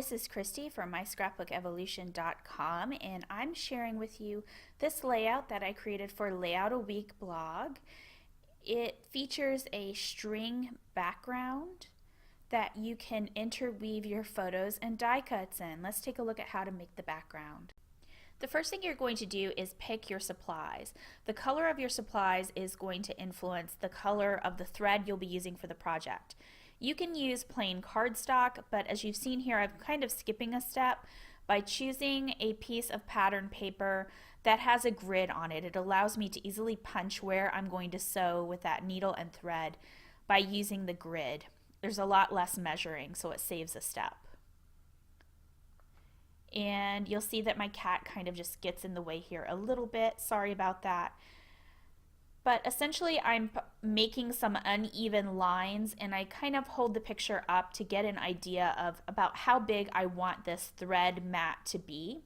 this is Christy from myscrapbookevolution.com, and I'm sharing with you this layout that I created for Layout a Week blog. It features a string background that you can interweave your photos and die cuts in. Let's take a look at how to make the background. The first thing you're going to do is pick your supplies. The color of your supplies is going to influence the color of the thread you'll be using for the project. You can use plain cardstock, but as you've seen here, I'm kind of skipping a step by choosing a piece of pattern paper that has a grid on it. It allows me to easily punch where I'm going to sew with that needle and thread by using the grid. There's a lot less measuring, so it saves a step. And you'll see that my cat kind of just gets in the way here a little bit. Sorry about that. But essentially I'm making some uneven lines, and I kind of hold the picture up to get an idea of about how big I want this thread mat to be.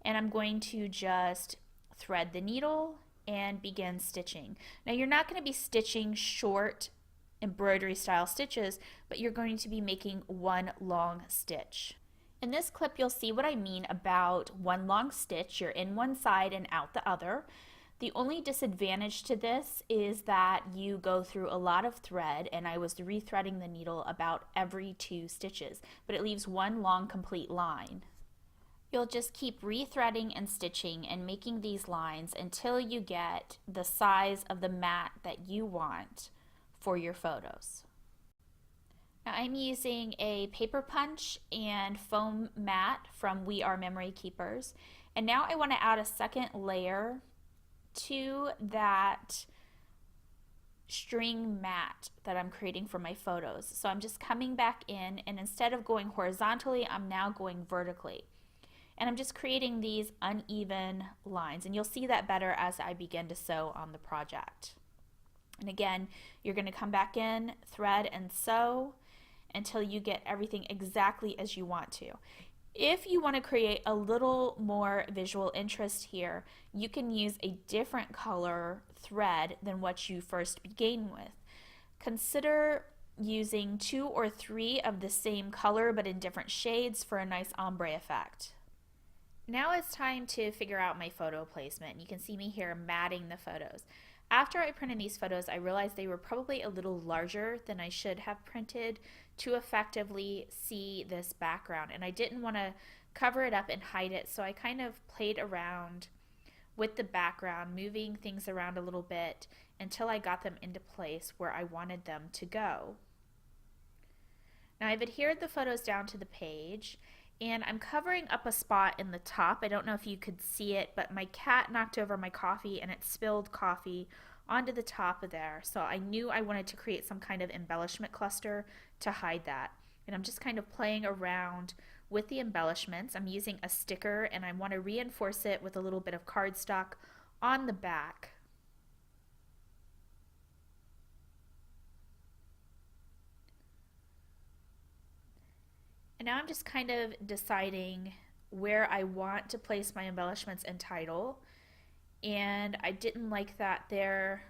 And I'm going to just thread the needle and begin stitching. Now you're not going to be stitching short embroidery style stitches, but you're going to be making one long stitch. In this clip you'll see what I mean about one long stitch. You're in one side and out the other. The only disadvantage to this is that you go through a lot of thread, and I was rethreading the needle about every 2 stitches, but it leaves one long complete line. You'll just keep rethreading and stitching and making these lines until you get the size of the mat that you want for your photos. Now I'm using a paper punch and foam mat from We Are Memory Keepers, and now I want to add a second layer to that string mat that I'm creating for my photos. So I'm just coming back in, and instead of going horizontally, I'm now going vertically. And I'm just creating these uneven lines, and you'll see that better as I begin to sew on the project. And again, you're going to come back in, thread and sew until you get everything exactly as you want to. If you want to create a little more visual interest here, you can use a different color thread than what you first began with. Consider using 2 or 3 of the same color but in different shades for a nice ombre effect. Now it's time to figure out my photo placement. You can see me here matting the photos. After I printed these photos, I realized they were probably a little larger than I should have printed to effectively see this background, and I didn't want to cover it up and hide it, so I kind of played around with the background, moving things around a little bit until I got them into place where I wanted them to go. Now I've adhered the photos down to the page, and I'm covering up a spot in the top. I don't know if you could see it, but my cat knocked over my coffee and it spilled coffee onto the top of there. So I knew I wanted to create some kind of embellishment cluster to hide that. And I'm just kind of playing around with the embellishments. I'm using a sticker, and I want to reinforce it with a little bit of cardstock on the back. And now I'm just kind of deciding where I want to place my embellishments and title, and I didn't like that there,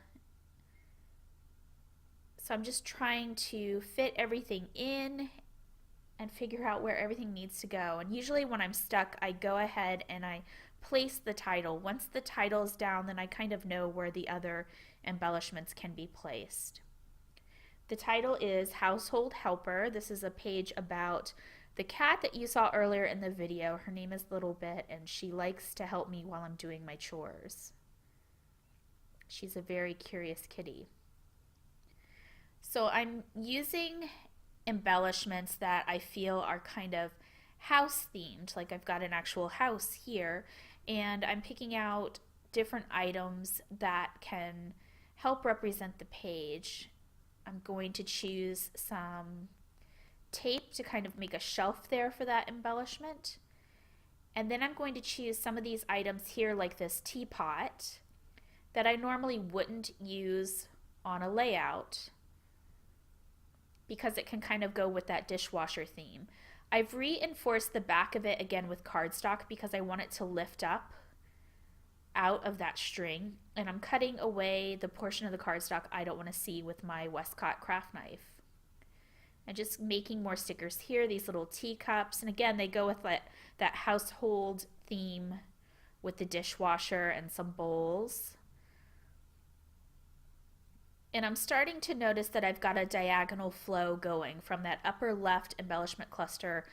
so I'm just trying to fit everything in and figure out where everything needs to go. And usually when I'm stuck, I go ahead and I place the title. Once the title is down, then I kind of know where the other embellishments can be placed. The title is Household Helper. This is a page about the cat that you saw earlier in the video. Her name is Little Bit, and she likes to help me while I'm doing my chores. She's a very curious kitty. So I'm using embellishments that I feel are kind of house themed, like I've got an actual house here, and I'm picking out different items that can help represent the page. I'm going to choose some tape to kind of make a shelf there for that embellishment. And then I'm going to choose some of these items here, like this teapot, that I normally wouldn't use on a layout because it can kind of go with that dishwasher theme. I've reinforced the back of it again with cardstock because I want it to lift up out of that string, and I'm cutting away the portion of the cardstock I don't want to see with my Westcott craft knife. And just making more stickers here, these little teacups. And again, they go with that household theme with the dishwasher and some bowls. And I'm starting to notice that I've got a diagonal flow going from that upper left embellishment cluster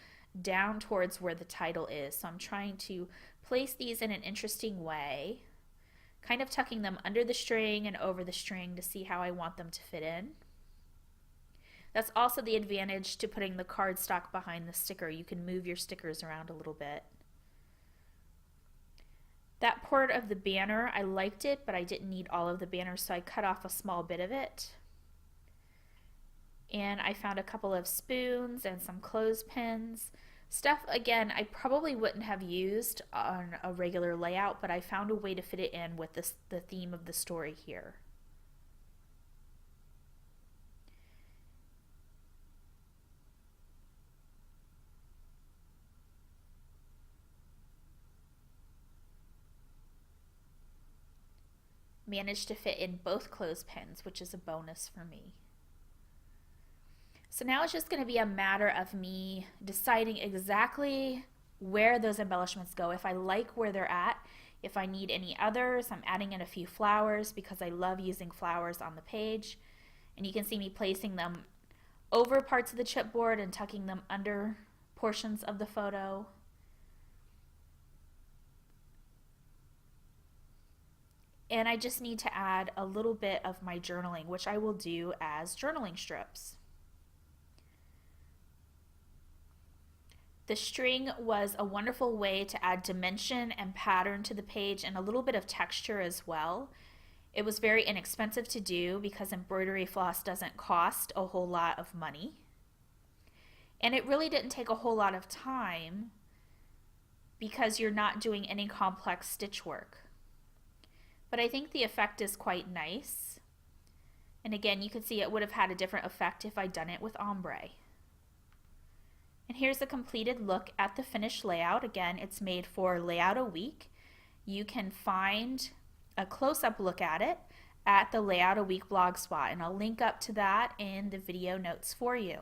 down towards where the title is. So I'm trying to place these in an interesting way, kind of tucking them under the string and over the string to see how I want them to fit in. That's also the advantage to putting the cardstock behind the sticker. You can move your stickers around a little bit. That part of the banner, I liked it, but I didn't need all of the banner, so I cut off a small bit of it. And I found a couple of spoons and some clothespins. Stuff, again, I probably wouldn't have used on a regular layout, but I found a way to fit it in with the theme of the story here. Managed to fit in both clothespins, which is a bonus for me. So now it's just going to be a matter of me deciding exactly where those embellishments go. If I like where they're at, if I need any others, I'm adding in a few flowers because I love using flowers on the page. And you can see me placing them over parts of the chipboard and tucking them under portions of the photo. And I just need to add a little bit of my journaling, which I will do as journaling strips. The string was a wonderful way to add dimension and pattern to the page and a little bit of texture as well. It was very inexpensive to do because embroidery floss doesn't cost a whole lot of money. And it really didn't take a whole lot of time because you're not doing any complex stitch work. But I think the effect is quite nice. And again, you can see it would have had a different effect if I'd done it with ombre. And here's a completed look at the finished layout. Again, it's made for Layout a Week. You can find a close-up look at it at the Layout a Week blog spot, and I'll link up to that in the video notes for you.